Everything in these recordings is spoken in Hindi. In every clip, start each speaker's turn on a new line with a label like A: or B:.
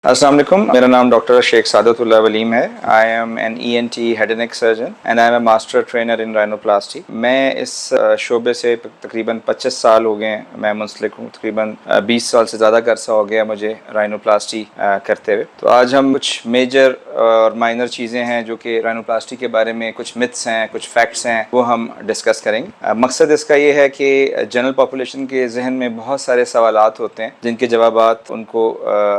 A: अस्सलाम वालेकुम, मेरा नाम डॉक्टर शेख सादतुल्लाह वलीम है। I am an ENT head and neck surgeon and I am a master trainer in rhinoplasty. मैं इस शोबे से तकरीबन 25 साल हो गए मैं मुंसलिक हूँ। तकरीबन 20 साल से ज़्यादा का अरसा हो गया मुझे राइनोप्लास्टी करते हुए। तो आज हम कुछ मेजर और माइनर चीज़ें हैं जो कि राइनोप्लास्टी के बारे में कुछ मिथ्स हैं, कुछ फैक्ट्स हैं, वो हम डिस्कस करेंगे। मकसद इसका ये है कि जनरल पॉपुलेशन के जहन में बहुत सारे सवालात होते हैं जिनके जवाबात उनको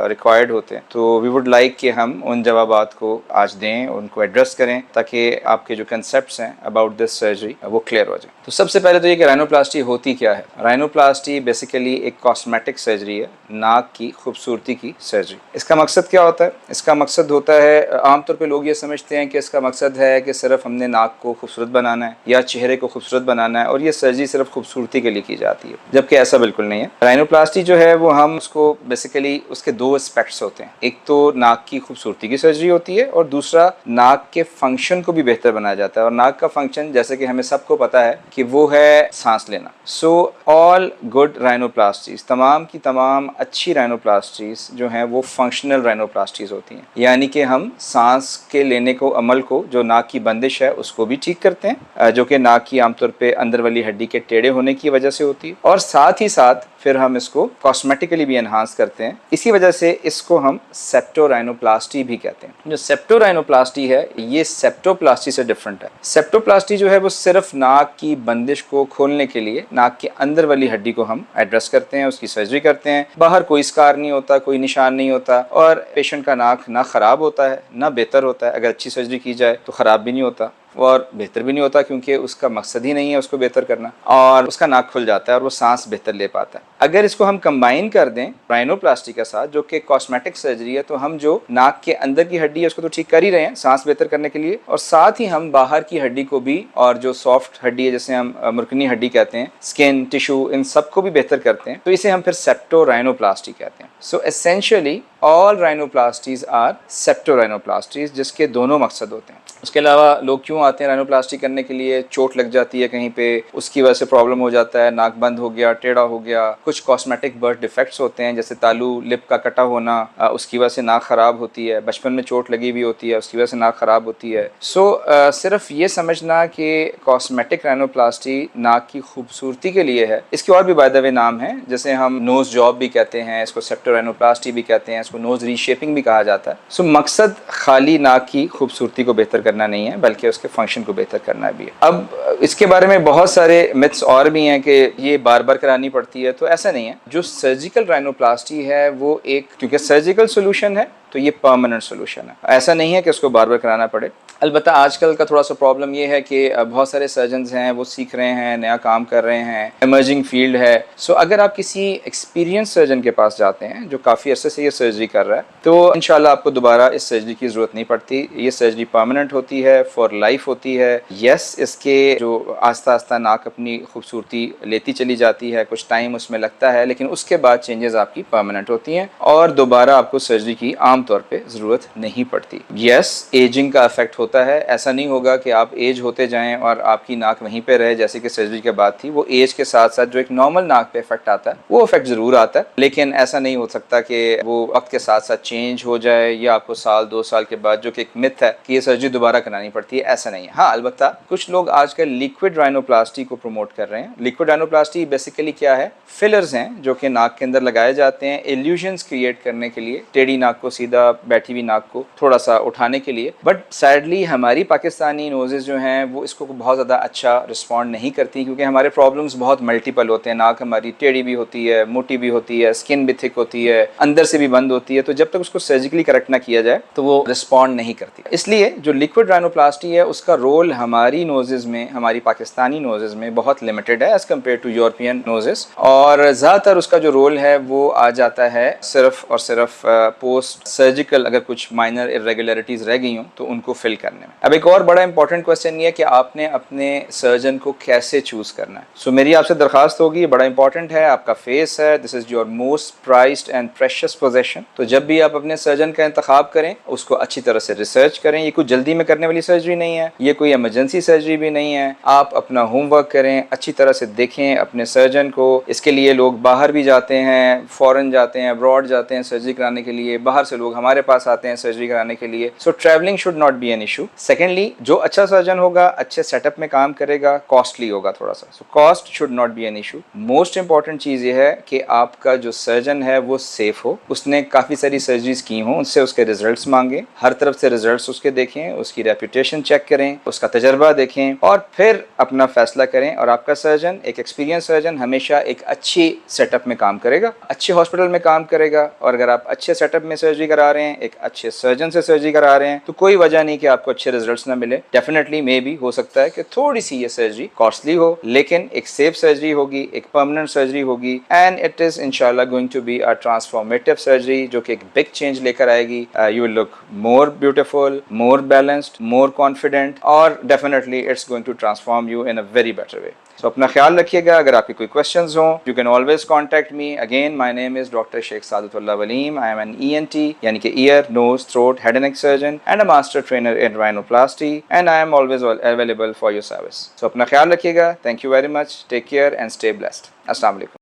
A: रिक्वायर्ड होते हैं। तो वी वुड लाइक कि हम उन जवाबात को आज दें, उनको एड्रेस करें ताकि आपके जो कंसेप्ट्स हैं अबाउट दिस सर्जरी वो क्लियर हो जाए। तो सबसे पहले तो ये कि राइनोप्लास्टी होती क्या है। राइनोप्लास्टी बेसिकली एक कॉस्मेटिक सर्जरी है, नाक की खूबसूरती की सर्जरी। इसका मकसद क्या होता है? इसका मकसद होता है, आमतौर पर लोग ये समझते हैं कि इसका मकसद है कि सिर्फ हमने नाक को खूबसूरत बनाना है या चेहरे को खूबसूरत बनाना है और ये सर्जरी सिर्फ खूबसूरती के लिए की जाती है, जबकि ऐसा बिल्कुल नहीं है। राइनोप्लास्टी जो है वो हम उसको बेसिकली उसके दो एस्पेक्ट्स होते हैं। एक तो नाक की खूबसूरती की सर्जरी होती है और दूसरा नाक के फंक्शन को भी बेहतर बनाया जाता है। और नाक का फंक्शन जैसे कि हमें सबको पता है कि वो है सांस लेना। सो ऑल गुड राइनोप्लास्टीज, तमाम की तमाम अच्छी राइनोप्लास्टीज जो हैं वो फंक्शनल राइनोप्लास्टीज होती हैं, यानी कि हम सांस के लेने को अमल को, जो नाक की बंदिश है उसको भी ठीक करते हैं, जो कि नाक की आमतौर पे अंदर वाली हड्डी के टेढ़े होने की वजह से होती है। और साथ ही साथ फिर हम इसको कॉस्मेटिकली भी एनहांस करते हैं। इसी वजह से इसको हम सेप्टोराइनोप्लास्टी भी कहते हैं। जो सेप्टोराइनोप्लास्टी है ये सेप्टोप्लास्टी से डिफरेंट है। सेप्टोप्लास्टी जो है वो सिर्फ नाक की बंदिश को खोलने के लिए नाक के अंदर वाली हड्डी को हम एड्रेस करते हैं, उसकी सर्जरी करते हैं। बाहर कोई स्कार नहीं होता, कोई निशान नहीं होता और पेशेंट का नाक ना खराब होता है ना बेहतर होता है। अगर अच्छी सर्जरी की जाए तो खराब भी नहीं होता और बेहतर भी नहीं होता, क्योंकि उसका मकसद ही नहीं है उसको बेहतर करना, और उसका नाक खुल जाता है और वो सांस बेहतर ले पाता है। अगर इसको हम कंबाइन कर दें राइनोप्लास्टी के साथ, जो कि कॉस्मेटिक सर्जरी है, तो हम जो नाक के अंदर की हड्डी है उसको तो ठीक कर ही रहे हैं सांस बेहतर करने के लिए, और साथ ही हम बाहर की हड्डी को भी, और जो सॉफ्ट हड्डी है जैसे हम मुर्कनी हड्डी कहते हैं, स्किन टिश्यू, इन सबको भी बेहतर करते हैं। तो इसे हम फिर सेप्टोराइनोप्लास्टी कहते हैं। सो एसेंशियली ऑल राइनोप्लास्टीज आर सेप्टोराइनोप्लास्टीज, जिसके दोनों मकसद होते हैं। उसके अलावा लोग क्यों आते हैं राइनोप्लास्टी करने के लिए? चोट लग जाती है कहीं पे, उसकी वजह से प्रॉब्लम हो जाता है, नाक बंद हो गया, टेढ़ा हो गया, कुछ कॉस्मेटिक बर्थ डिफेक्ट्स होते हैं जैसे तालू लिप का कटा होना, उसकी वजह से नाक खराब होती है, बचपन में चोट लगी हुई होती है उसकी वजह से नाक खराब होती है। सो सिर्फ ये समझना कि कॉस्मेटिक राइनोप्लास्टी नाक की खूबसूरती के लिए है, इसके और भी बाय द वे नाम है, जैसे हम नोज जॉब भी कहते हैं, इसको सेप्टोराइनोप्लास्टी भी कहते हैं, इसको नोज रीशेपिंग भी कहा जाता है। सो मकसद खाली नाक की खूबसूरती को बेहतर करना नहीं है, बल्कि उसके फंक्शन को बेहतर करना भी है। अब इसके बारे में बहुत सारे मिथ्स और भी हैं कि ये बार बार करानी पड़ती है, तो ऐसा नहीं है। जो सर्जिकल राइनोप्लास्टी है वो एक, क्योंकि सर्जिकल सोल्यूशन है तो ये परमानेंट सोल्यूशन है, ऐसा नहीं है कि उसको बार बार कराना पड़े। अलबत्ता आजकल का थोड़ा सा प्रॉब्लम ये है कि बहुत सारे सर्जन्स हैं वो सीख रहे हैं, नया काम कर रहे हैं, इमर्जिंग फील्ड है। सो अगर आप किसी एक्सपीरियंस सर्जन के पास जाते हैं जो काफ़ी अरसे से ये सर्जरी कर रहा है, तो इंशाल्लाह आपको दोबारा इस सर्जरी की ज़रूरत नहीं पड़ती। ये सर्जरी परमानेंट होती है, फॉर लाइफ होती है। यस, इसके जो आस्ता आस्ता नाक अपनी खूबसूरती लेती चली जाती है, कुछ टाइम उसमें लगता है, लेकिन उसके बाद चेंजेस आपकी परमानेंट होती हैं और दोबारा आपको सर्जरी की आमतौर पर ज़रूरत नहीं पड़ती। यस, एजिंग का इफेक्ट होता है। ऐसा नहीं होगा कि आप एज होते जाएं और आपकी नाक वहीं पे रहे जैसे कि सर्जरी के बाद थी। वो एज के साथ साथ जो एक नॉर्मल नाक पे इफेक्ट आता है वो इफेक्ट जरूर आता है, लेकिन ऐसा नहीं हो सकता कि वो वक्त के साथ साथ चेंज हो जाए या आपको साल 2 साल के बाद, जो कि एक मिथ है कि ये सर्जरी दोबारा करानी पड़ती है, ऐसा नहीं है। हाँ, अलबत्ता कुछ लोग आजकल लिक्विड राइनोप्लास्टी को प्रमोट कर रहे हैं। लिक्विड राइनोप्लास्टी बेसिकली क्या है? फिलर्स हैं जो कि नाक के अंदर लगाए जाते हैं इल्यूजन्स क्रिएट करने के लिए, टेढ़ी नाक को, सीधा बैठी हुई नाक को थोड़ा सा उठाने के लिए। बट सैडली हमारी पाकिस्तानी नोजेस जो हैं वो इसको बहुत ज़्यादा अच्छा रिस्पॉन्ड नहीं करती, क्योंकि हमारे प्रॉब्लम्स बहुत मल्टीपल होते हैं। नाक हमारी टेढ़ी भी होती है, मोटी भी होती है, स्किन भी थिक होती है, अंदर से भी बंद होती है, तो जब तक उसको सर्जिकली करेक्ट ना किया जाए तो वो रिस्पॉन्ड नहीं करती। इसलिए जो लिक्विड राइनोप्लास्टी है उसका रोल हमारी नोजेस में, हमारी पाकिस्तानी नोजेस में बहुत लिमिटेड है as compared to European noses, और ज़्यादातर उसका जो रोल है वो आ जाता है सिर्फ और सिर्फ पोस्ट सर्जिकल, अगर कुछ माइनर इरेगुलरिटीज़ रह गई हों तो उनको फिल करने में। अब एक और बड़ा इंपॉर्टेंट क्वेश्चन ये है कि आपने अपने सर्जन को कैसे चूज करना है। सो मेरी आपसे दरखास्त होगी, बड़ा इंपॉर्टेंट है, आपका फेस है, this is your most prized and precious possession. तो जब भी आप अपने सर्जन का इंतखाब करें उसको अच्छी तरह से रिसर्च करें। ये कुछ जल्दी में करने वाली सर्जरी नहीं है, ये कोई इमरजेंसी सर्जरी भी नहीं है। आप अपना होमवर्क करें, अच्छी तरह से देखें अपने सर्जन को। इसके लिए लोग बाहर भी जाते हैं, फॉरेन जाते हैं, अब्रॉड जाते हैं सर्जरी कराने के लिए, बाहर से लोग लोग हमारे पास आते हैं सर्जरी कराने के लिए। सो travelling should not be an issue. Secondly, जो अच्छा सर्जन होगा, अच्छे सेटअप में काम करेगा, कॉस्टली होगा थोड़ा सा, so cost should not be an issue. Most important चीज़ ये है कि आपका जो सर्जन है वो सेफ हो, उसने काफ़ी सारी सर्जरीज की हों, उससे उसके रिजल्ट्स मांगें, हर तरफ से रिजल्ट्स उसके देखें, उसकी रेपुटेशन चेक करें, उसका तजर्बा देखें और फिर अपना फैसला करें। और आपका सर्जन, एक एक्सपीरियंस सर्जन, हमेशा एक अच्छी सेटअप में काम करेगा, अच्छे हॉस्पिटल में काम करेगा। और अगर आप अच्छे सेटअप में सर्जरी करा रहे हैं, एक अच्छे सर्जन से सर्जरी करा रहे हैं, तो कोई वजह नहीं कि आपको अच्छे रिजल्ट्स ना मिले। डेफिनेटली मे बी हो सकता है कि थोड़ी सी ये सर्जरी कॉस्टली हो, लेकिन एक सेफ सर्जरी होगी, एक परमानेंट सर्जरी होगी, एंड इट इज इंशाल्लाह going to be a transformative surgery जो कि एक बिग चेंज लेकर आएगी। You will look more beautiful, more balanced, more confident, और definitely it's going to transform you in a very better way. So अपना ख्याल रखिएगा। अगर आपके कोई क्वेश्चंस हों, you can always contact me. Again, my name is doctor Sheikh Sadatullah Waleem. I am an ENT, यानी कि ear, nose, throat, head and neck surgeon, and a master trainer in rhinoplasty, and I am always available for your service. So अपना ख्याल रखिएगा। Thank you very much, take care and stay blessed. अस्सलाम वालेकुम।